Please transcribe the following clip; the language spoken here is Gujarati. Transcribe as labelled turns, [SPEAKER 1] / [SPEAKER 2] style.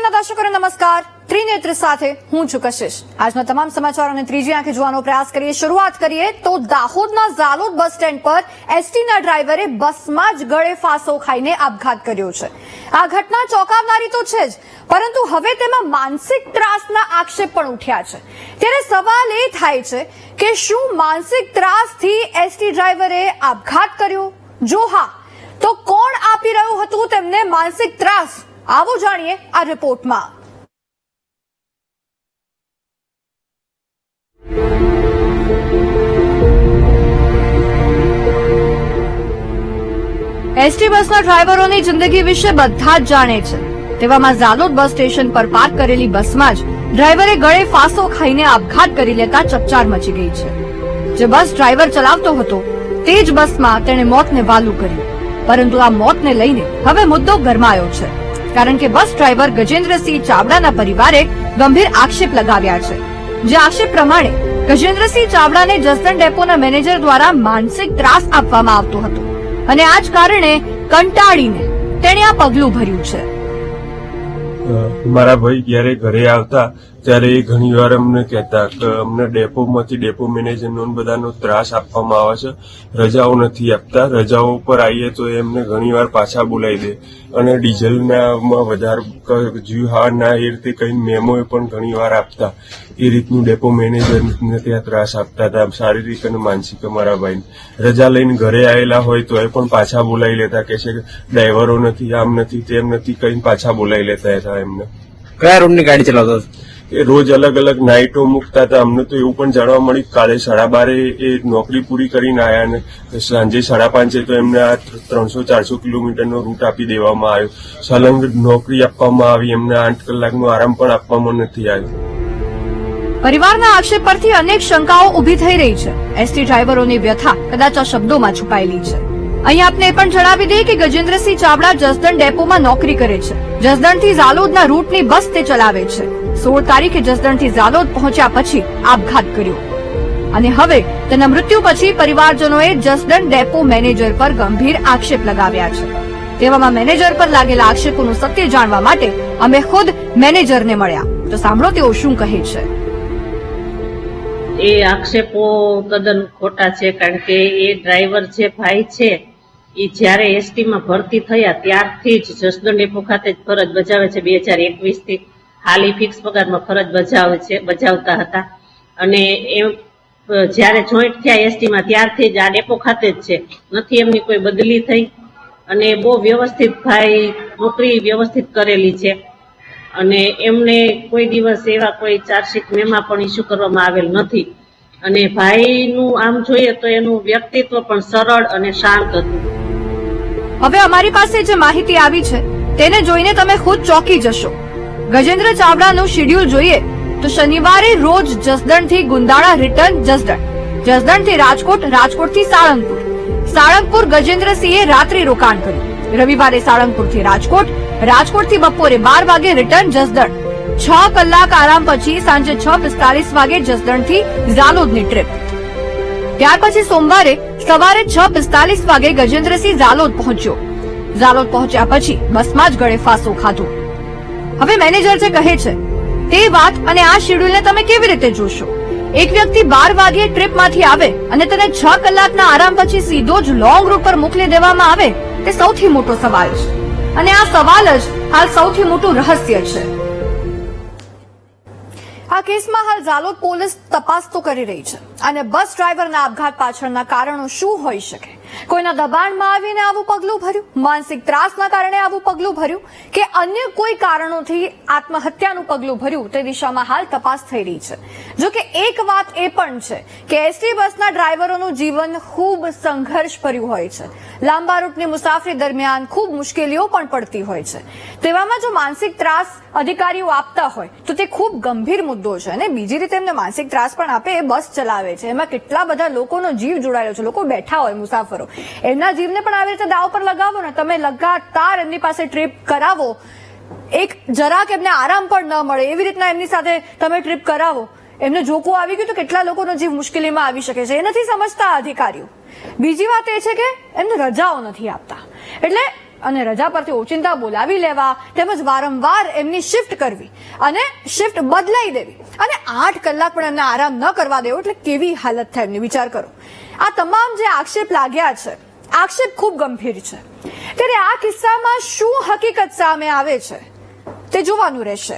[SPEAKER 1] સૌના દર્શકોને નમસ્કાર. ત્રિનેત્ર સાથે હું છું કશિશ. આજના તમામ સમાચારોને ત્રીજી આંખે જોવાનો પ્રયાસ કરીએ. શરૂઆત કરીએ તો દાહોદના ઝાલોદ બસ સ્ટેન્ડ પર એસટીના ડ્રાઈવરે બસમાં જ ગળે ફાંસો ખાઈને આપઘાત કર્યો છે. આ ઘટના ચોંકાવનારી તો છે જ, પરંતુ હવે તેમાં માનસિક ત્રાસના આક્ષેપ પણ ઉઠ્યા છે. ત્યારે સવાલ એ થાય છે કે શું માનસિક ત્રાસથી એસટી ડ્રાઈવરે આપઘાત કર્યો? જો હા, તો કોણ આપી રહ્યું હતું તેમને માનસિક ત્રાસ? આવો જાણીએ આ રિપોર્ટમાં. એસટી બસના ડ્રાઈવરોની જિંદગી વિશે બધા જ જાણે છે. તેવામાં ઝાલોદ બસ સ્ટેશન પર પાર્ક કરેલી બસમાં જ ડ્રાઈવરે ગળે ફાંસો ખાઈને આપઘાત કરી લેતા ચકચાર મચી ગઈ છે. જે બસ ડ્રાઈવર ચલાવતો હતો તે જ બસમાં તેણે મોતને વાલું કર્યું. પરંતુ આ મોતને લઈને હવે મુદ્દો ગરમાયો છે, કારણ કે બસ ડ્રાઈવર ગજેન્દ્રસિંહ ચાવડાના પરિવારે ગંભીર આક્ષેપ લગાવ્યા છે. જે આક્ષેપ પ્રમાણે ગજેન્દ્રસિંહ ચાવડાને જસદણ ડેપોના મેનેજર દ્વારા માનસિક ત્રાસ આપવામાં આવતો હતો અને આ જ કારણે કંટાળીને તેણે આ પગલું ભર્યું છે.
[SPEAKER 2] મારા ભાઈ જયારે ઘરે આવતા ત્યારે એ ઘણી વાર અમને કહેતા કે અમને ડેપોમાંથી ડેપો મેનેજરનો બધાનો ત્રાસ આપવામાં આવે છે, રજાઓ નથી આપતા, રજાઓ ઉપર આવીએ તો એમને ઘણી વાર પાછા બોલાવી દે અને ડીઝલના વધારે જીવહાના એ રીતે કઈ મેમો પણ ઘણી વાર આપતા. એ રીતનું ડેપો મેનેજરને ત્યાં ત્રાસ આપતા હતા, શારીરિક અને માનસિક. અમારા ભાઈ રજા લઈને ઘરે આવેલા હોય તો એ પણ પાછા બોલાવી લેતા, કે છે ડ્રાઈવરો નથી, આમ નથી, તેમ નથી, કઈ પાછા બોલાવી લેતા હતા એમને.
[SPEAKER 3] કયા રૂટની ગાડી ચલાવતો?
[SPEAKER 2] એ રોજ અલગ અલગ નાઇટો મૂકતા હતા. અમને તો એવું પણ જાણવા મળ્યું કાલે 12:30 એ નોકરી પૂરી કરીને આવ્યા ને સાંજે 5:30 તો એમને આ 300-400 કિલોમીટરનો રૂટ આપી દેવામાં આવ્યો. સલંગ નોકરી આપવામાં આવી, એમને 8 કલાકનો આરામ પણ આપવામાં નથી આવ્યો.
[SPEAKER 1] પરિવારના આક્ષેપ પરથી અનેક શંકાઓ ઉભી થઈ રહી છે. એસટી ડ્રાઈવરોની વ્યથા કદાચ આ શબ્દોમાં છુપાયેલી છે. અહીં આપને એ પણ જણાવી દઈએ કે ગજેન્દ્રસિંહ ચાવડા જસદણ ડેપોમાં નોકરી કરે છે. જસદણથી ઝાલોદના રૂટની બસ તે ચલાવે છે. 16 તારીખે જસદણથી ઝાલોદ પહોંચ્યા પછી આપઘાત કર્યો અને હવે તેના મૃત્યુ પછી પરિવારજનોએ જસદણ ડેપો મેનેજર પર ગંભીર આક્ષેપ લગાવ્યા છે. તેવામાં મેનેજર પર લાગેલા આક્ષેપોનું સત્ય જાણવા માટે અમે ખુદ મેનેજરને મળ્યા. તો સાંભળો તેઓ શું કહે છે.
[SPEAKER 4] એ આક્ષેપો તદ્દન ખોટા છે, કારણ કે એ ડ્રાઈવર જે ભાઈ છે એ જયારે એસટીમાં ભરતી થયા ત્યારથી જ જસદણ ડેપો ખાતે જ ફરજ બજાવે છે. 2021 થી હાલી ફિક્સ પગારમાં ફરજ બજાવતા હતા અને એ જયારે જોઈન્ટ થયા એસટીમાં ત્યારથી જ આ ડેપો ખાતે જ છે, નથી એમની કોઈ બદલી થઈ. અને બહુ વ્યવસ્થિત ભાઈ નોકરી વ્યવસ્થિત કરેલી છે અને એમને કોઈ દિવસ એવા કોઈ ચાર્જશીટ મેમાં પણ ઇસ્યુ કરવામાં આવેલ નથી. અને ભાઈનું આમ જોઈએ તો એનું વ્યક્તિત્વ પણ સરળ અને શાંત હતું.
[SPEAKER 1] હવે અમારી પાસે જે માહિતી આવી છે તેને જોઈને તમે ખુદ ચોંકી જશો. ગજેન્દ્ર ચાવડાનું શેડ્યુલ જોઈએ તો શનિવારે રોજ જસદણથી ગુંદાળા રિટર્ન જસદણ, જસદણથી રાજકોટ, રાજકોટથી સાળંગપુર, સાળંગપુર ગજેન્દ્રસિંહે રાત્રિ રોકાણ કર્યું. રવિવારે સાળંગપુરથી રાજકોટ, રાજકોટથી બપોરે 12 વાગે રિટર્ન જસદણ. 6 કલાક આરામ પછી સાંજે 6:45 વાગે જસદણથી ઝાલોદની ટ્રીપ. ત્યાર પછી સોમવારે સવારે 6:45 વાગે ગજેન્દ્રસિંહ ઝાલોદ પહોંચ્યો. ઝાલોદ પહોંચ્યા પછી બસમાં જ ગળે ફાંસો ખાધો. હવે મેનેજર જે કહે છે તે વાત અને આ શેડ્યુલને તમે કેવી રીતે જોશો? એક વ્યક્તિ 12 વાગે ટ્રીપમાંથી આવે અને તેને 6 કલાકના આરામ પછી સીધો જ લોંગ રૂટ પર મોકલી દેવામાં આવે, તે સૌથી મોટો સવાલ છે. અને આ સવાલ જ હાલ સૌથી મોટું રહસ્ય છે. આ કેસમાં હાલ ઝાલોદ પોલીસ તપાસ તો કરી રહી છે અને બસ ડ્રાઈવરના આપઘાત પાછળના કારણો શું હોઈ શકે? કોઈના દબાણમાં આવીને આવું પગલું ભર્યું, માનસિક ત્રાસના કારણે આવું પગલું ભર્યું, કે અન્ય કોઈ કારણોથી આત્મહત્યાનું પગલું ભર્યું? તે દિશામાં હાલ તપાસ થઈ રહી છે. જો કે એક વાત એ પણ છે કે એસટી બસના ડ્રાઈવરોનું જીવન ખૂબ સંઘર્ષભર્યું હોય છે. લાંબા રૂટની મુસાફરી દરમિયાન ખૂબ મુશ્કેલીઓ પણ પડતી હોય છે. તેવામાં જો માનસિક ત્રાસ અધિકારીઓ આપતા હોય તો તે ખૂબ ગંભીર મુદ્દો છે. અને બીજી રીતે એમને માનસિક ત્રાસ પણ આપે, એ બસ ચલાવે છે, એમાં કેટલા બધા લોકોનો જીવ જોડાયેલો છે, લોકો બેઠા હોય મુસાફરો, એમના જીવને પણ આવી રીતે દાવ પર લગાવો ને તમે. લગાતાર એમની પાસે ટ્રીપ કરાવો, એક જરાક એમને આરામ પણ ન મળે એવી રીતના એમની સાથે તમે ટ્રીપ કરાવો. એમને જોકો આવી ગયું તો કેટલા લોકોનો જીવ મુશ્કેલીમાં આવી શકે છે, એ નથી સમજતા અધિકારીઓ. બીજી વાત એ છે કે એમને રજાઓ નથી આપતા. એટલે અને રજા પરથી ઓચિંતા બોલાવી લેવા તેમજ વારંવાર એમની શિફ્ટ કરવી અને શિફ્ટ બદલાઈ દેવી અને 8 કલાક પણ એમને આરામ ન કરવા દેવો એટલે કેવી હાલત થાય એમની વિચાર કરો. આ તમામ જે આક્ષેપ લાગ્યા છે, આક્ષેપ ખૂબ ગંભીર છે. ત્યારે આ કિસ્સામાં શું હકીકત સામે આવે છે તે જોવાનું રહેશે.